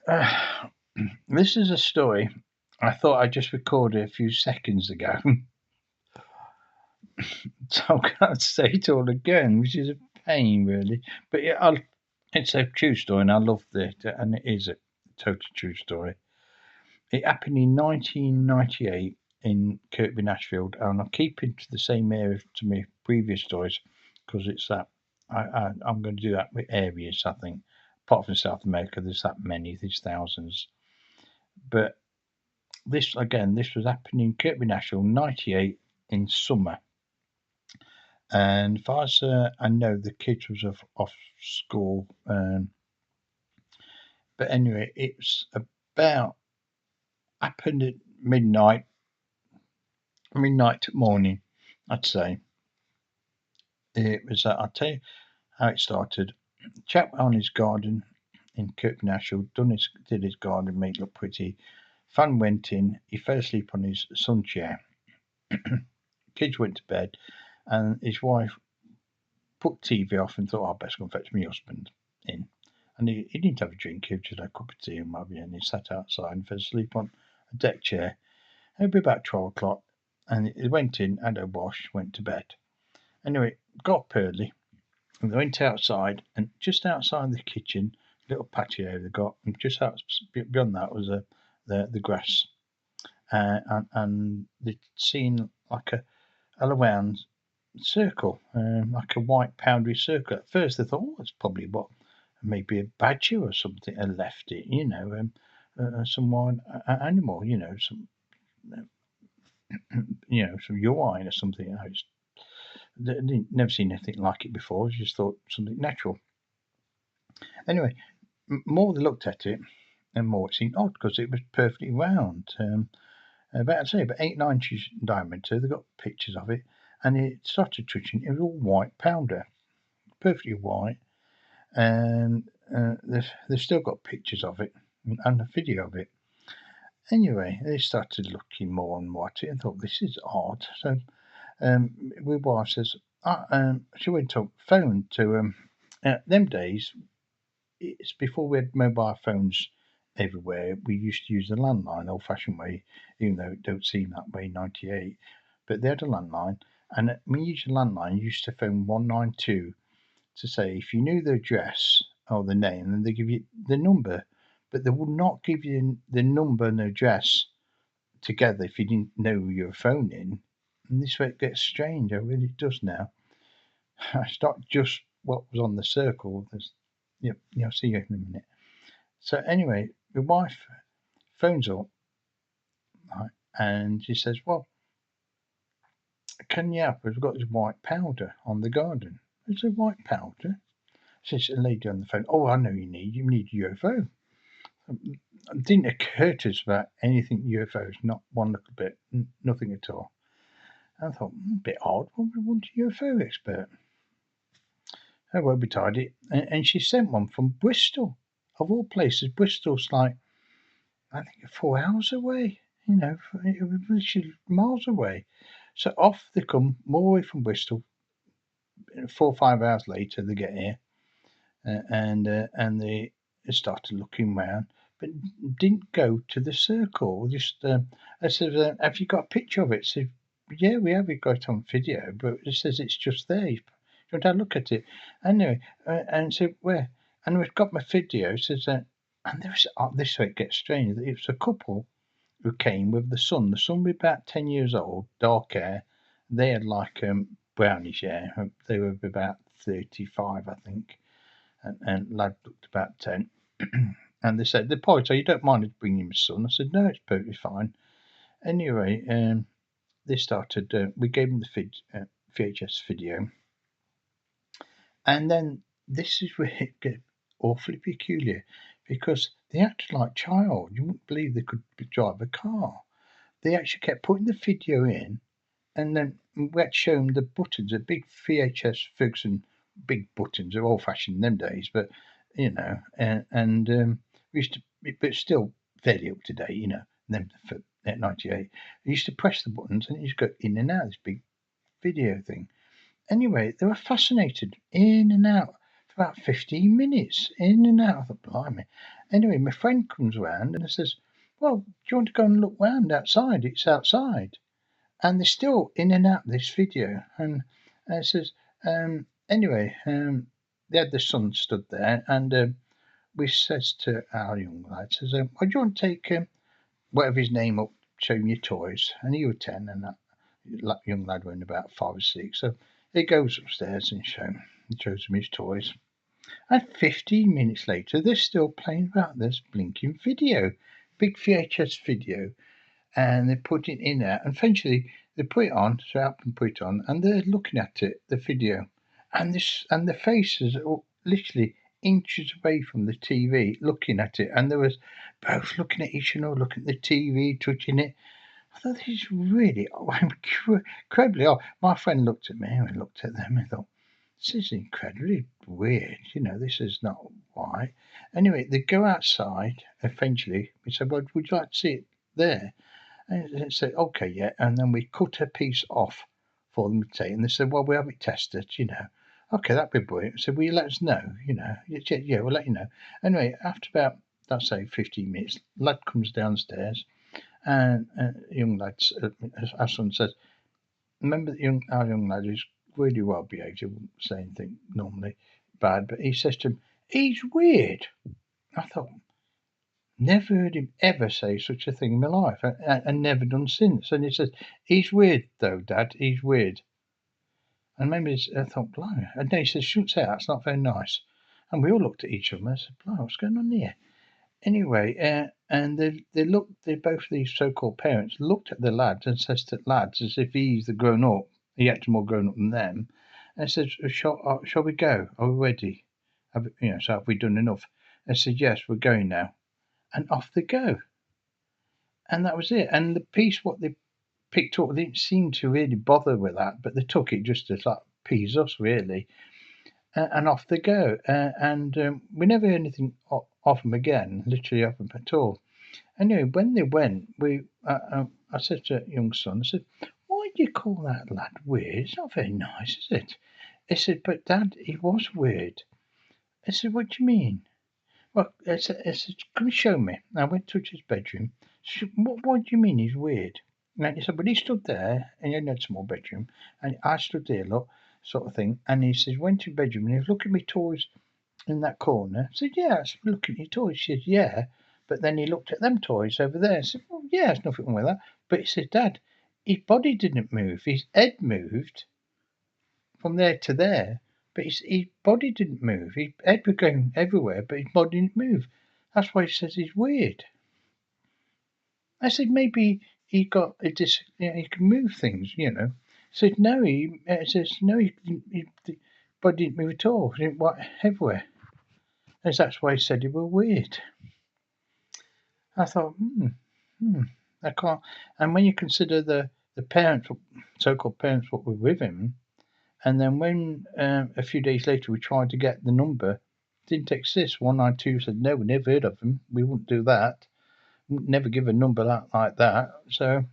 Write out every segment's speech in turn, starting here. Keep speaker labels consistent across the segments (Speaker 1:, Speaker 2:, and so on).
Speaker 1: Uh, this is a story I thought I just recorded a few seconds ago. So I'm going to say it all again, which is a pain, really. But yeah, it's a true story, and I loved it, and it is a totally true story. It happened in 1998 in Kirkby Ashfield, and I'll keep it to the same area to my previous stories because it's that I'm going to do that with areas. I think, apart from South America, there's that many, there's thousands. But this was happening in Kirkby Ashfield, 98 in summer. And as far as I know, the kids was off school. But anyway, it's about happened at midnight to morning, I'd say. It was. I'll tell you how it started. Chap on his garden in Kirkby Ashfield did his garden, made it look pretty. Fan went in. He fell asleep on his sun chair. Kids went to bed, and his wife put TV off and thought, "I best go and fetch my husband in." And he didn't have a drink, he just had a cup of tea and what have you, and he sat outside and fell asleep on a deck chair. It would be about 12 o'clock, and he went in, had a wash, went to bed. Anyway, got up early, and they went outside, and just outside the kitchen, little patio they got, and just out beyond that was the grass. And they'd seen like a around circle, like a white powdery circle. At first they thought, oh, it's probably what maybe a badger or something had left it, some wild animal, some, some urine or something. Never seen anything like it before. Just thought something natural. Anyway, more they looked at it, and more it seemed odd because it was perfectly round. About I'd say about 8-9 inches in diameter. They got pictures of it, and it started twitching. It was all white powder, perfectly white, and they've still got pictures of it and a video of it. Anyway, they started looking more and more at it and thought this is odd. So my wife says, she went on phone to them days. It's before we had mobile phones everywhere. We used to use the landline, old-fashioned way, even though it don't seem that way in '98. But they had a landline, and when you used a landline, you used to phone 192 to say if you knew the address or the name, then they give you the number, but they would not give you the number and the address together if you didn't know who you were phoning. And this way it gets strange. It really does now. It's not just what was on the circle. I'll see you in a minute. So anyway, my wife phones up, right, and she says, "Well, can you help? We've got this white powder on the garden." I said, "White powder?" Says a lady on the phone. "Oh, I know you need a UFO." It didn't occur to us about anything UFOs, not one little bit, nothing at all. And I thought, a bit odd. Why would we want a UFO expert? I won't be tidy. And she sent one from Bristol, of all places. Bristol's like, I think, 4 hours away. It was literally miles away. So off they come, all the way from Bristol. 4 or 5 hours later, they get here, and they started looking round, but didn't go to the circle. Just I said, "Have you got a picture of it?" Said, "Yeah, we have. We got it on video, but it says it's just there. You want to have a look at it?" Anyway, and said, "Where?" And we've got my video. Says, and there was this way it gets strange. It was a couple who came with the son. The son was about 10 years old, dark hair. They had like brownish hair. They were about 35, I think, and lad looked about 10. And they said, "The boy, so you don't mind us bringing my son?" I said, "No, it's perfectly fine." Anyway, they started. We gave them the VHS video, and then this is where it gets awfully peculiar because they acted like child. You wouldn't believe they could drive a car. They actually kept putting the video in, and then we had to show them the buttons, the big VHS Ferguson big buttons. They're old fashioned in them days, but and we used to, but still fairly up to date, Them for at '98, we used to press the buttons and it used to go in and out this big video thing. Anyway, they were fascinated in and out for about 15 minutes, in and out. I thought, blimey. Anyway, my friend comes round and says, well, do you want to go and look round outside? It's outside. And they're still in and out of this video. And it says, anyway, they had the son stood there, and we says to our young lad, says, do you want to take whatever his name up, show him your toys? And he was 10, and that young lad was about 5 or 6. So he goes upstairs and shows him his toys. And 15 minutes later, they're still playing about this blinking video, big VHS video, and they put it in there. And eventually, they put it on, so I help them put it on, and they're looking at it, the video, and the faces are literally inches away from the TV, looking at it, and they was both looking at each other, looking at the TV, touching it. I thought, this is really incredibly odd. My friend looked at me and looked at them and thought, this is incredibly weird. This is not right. Anyway, they go outside. Eventually, we said, well, would you like to see it there? And they said, okay, yeah. And then we cut a piece off for them to take. And they said, well, we have it tested, Okay, that'd be brilliant. So will you let us know? Yeah, we'll let you know. Anyway, after about, let's say, 15 minutes, lad comes downstairs. And young lad, our son says, remember our young lad is really well behaved. He wouldn't say anything normally bad, but he says to him, he's weird. I thought, never heard him ever say such a thing in my life, and never done since. And he says, he's weird though, Dad, he's weird. And maybe I thought, blimey. And then he says, shouldn't say that, it's not very nice. And we all looked at each other and said, blimey, what's going on here? Anyway, and they both these so-called parents looked at the lads and says to the lads as if he's the grown-up, he acted more grown-up than them, and says, shall we go? Are we ready? So have we done enough? They said, yes, we're going now. And off they go. And that was it. And the piece, what they picked up, they didn't seem to really bother with that, but they took it just to like appease us, really. And off they go. And we never heard anything of them again, literally of them at all. Anyway, when they went, I said to young son, I said, why do you call that lad weird? It's not very nice, is it? He said, but Dad, he was weird. I said, what do you mean? Well, I said, come and show me. I went to his bedroom. Said, what do you mean he's weird? And he said, but he stood there, and he had a small bedroom, and I stood there, look, sort of thing. And he says, went to the bedroom, and he was looking at me toys in that corner. I said, yeah, I said, looking at your toys. She said, yeah. But then he looked at them toys over there. I said, well, yeah, there's nothing wrong with that. But he said, Dad, his body didn't move. His head moved from there to there. But his body didn't move. His head was going everywhere, but his body didn't move. That's why he says he's weird. I said, maybe he got he can move things, He said, no, he body didn't move at all. He didn't walk everywhere. And that's why he said he was weird. I thought, I can't. And when you consider the parents, so-called parents, what were with him, and then when a few days later we tried to get the number, didn't exist. 192 said, no, we never heard of him. We wouldn't do that. Never give a number like that. So,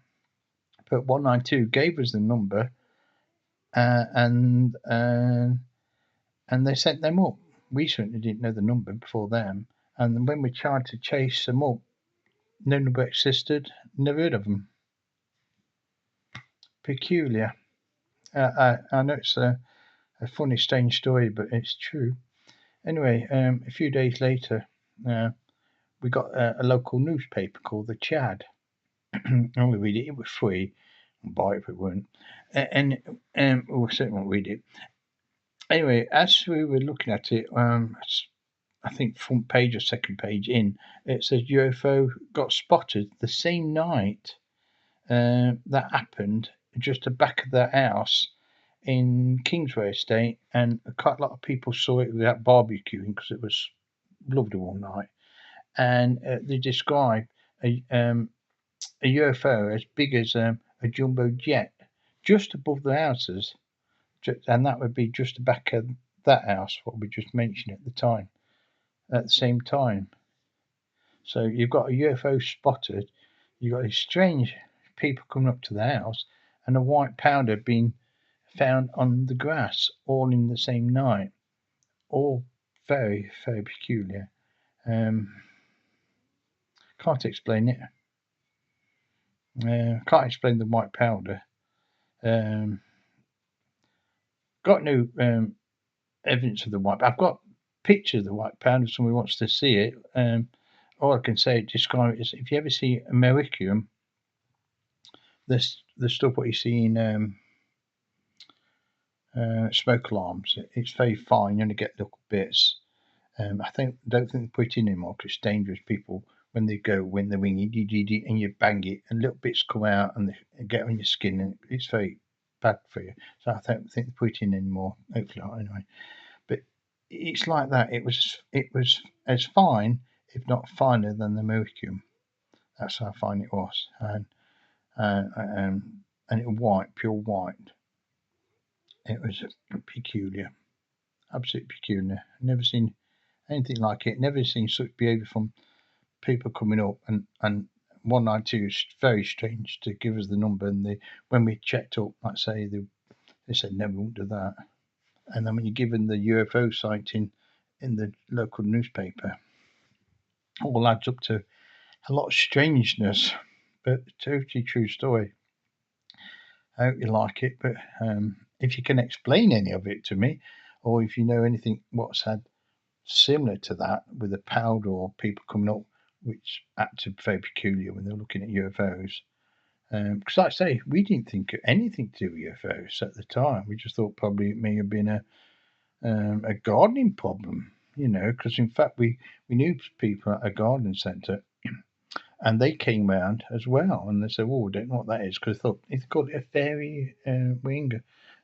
Speaker 1: but 192 gave us the number, and they sent them up. We certainly didn't know the number before them. And when we tried to chase them up, no number existed. Never heard of them. Peculiar. I know it's a funny, strange story, but it's true. Anyway, a few days later, we got a local newspaper called the Chad. And we read it. It was free. We'll buy it if we weren't. And we certainly won't read it. Anyway, as we were looking at it, I think front page or second page in, it says UFO got spotted the same night that happened just the back of the house in Kingsway Estate, and quite a lot of people saw it without barbecuing because it was lovely all night. And they describe a UFO as big as a jumbo jet just above the houses, and that would be just the back of that house, what we just mentioned at the same time. So you've got a UFO spotted, you've got these strange people coming up to the house, and a white powder being found on the grass, all in the same night, all very, very peculiar. Can't explain it. Can't explain the white powder. Got no evidence of the white. I've got pictures of the white powder. If somebody wants to see it. All I can say, describe it, is if you ever see Americium, the stuff what you see in smoke alarms, it's very fine. You only get little bits. Don't think they put it in anymore because it's dangerous. People when they ring it, and you bang it, and little bits come out and they get on your skin, and it's very bad for you. So I don't think they put it in anymore. Hopefully not, anyway. But it's like that. It was as fine, if not finer, than the Americium. That's how fine it was, and it was white, pure white. It was peculiar, absolutely peculiar. Never seen anything like it. Never seen such behaviour from people coming up, and 192 is very strange to give us the number. And when we checked up, like say they said no, we won't do that. And then when you're given the UFO sighting in the local newspaper, all adds up to a lot of strangeness. But totally true story. I hope you like it. But if you can explain any of it to me, or if you know anything what's had similar to that with a powder or people coming up which acted very peculiar when they were looking at UFOs. Because like I say, we didn't think of anything to do with UFOs at the time. We just thought probably it may have been a gardening problem, because in fact we knew people at a garden centre and they came round as well and they said, "Oh, I don't know what that is," because they thought it's called a fairy wing.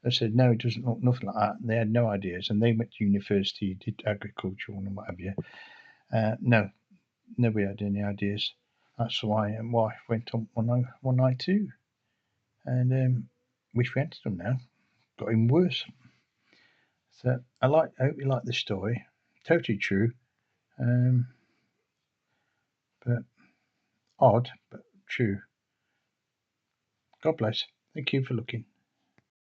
Speaker 1: I said, "No, it doesn't look nothing like that." And they had no ideas, and they went to university, did agriculture and what have you. No, nobody had any ideas. That's why my wife went on 192, and wish we hadn't done now. Got even worse. So I hope you like this story. Totally true, but odd, but true. God bless. Thank you for looking.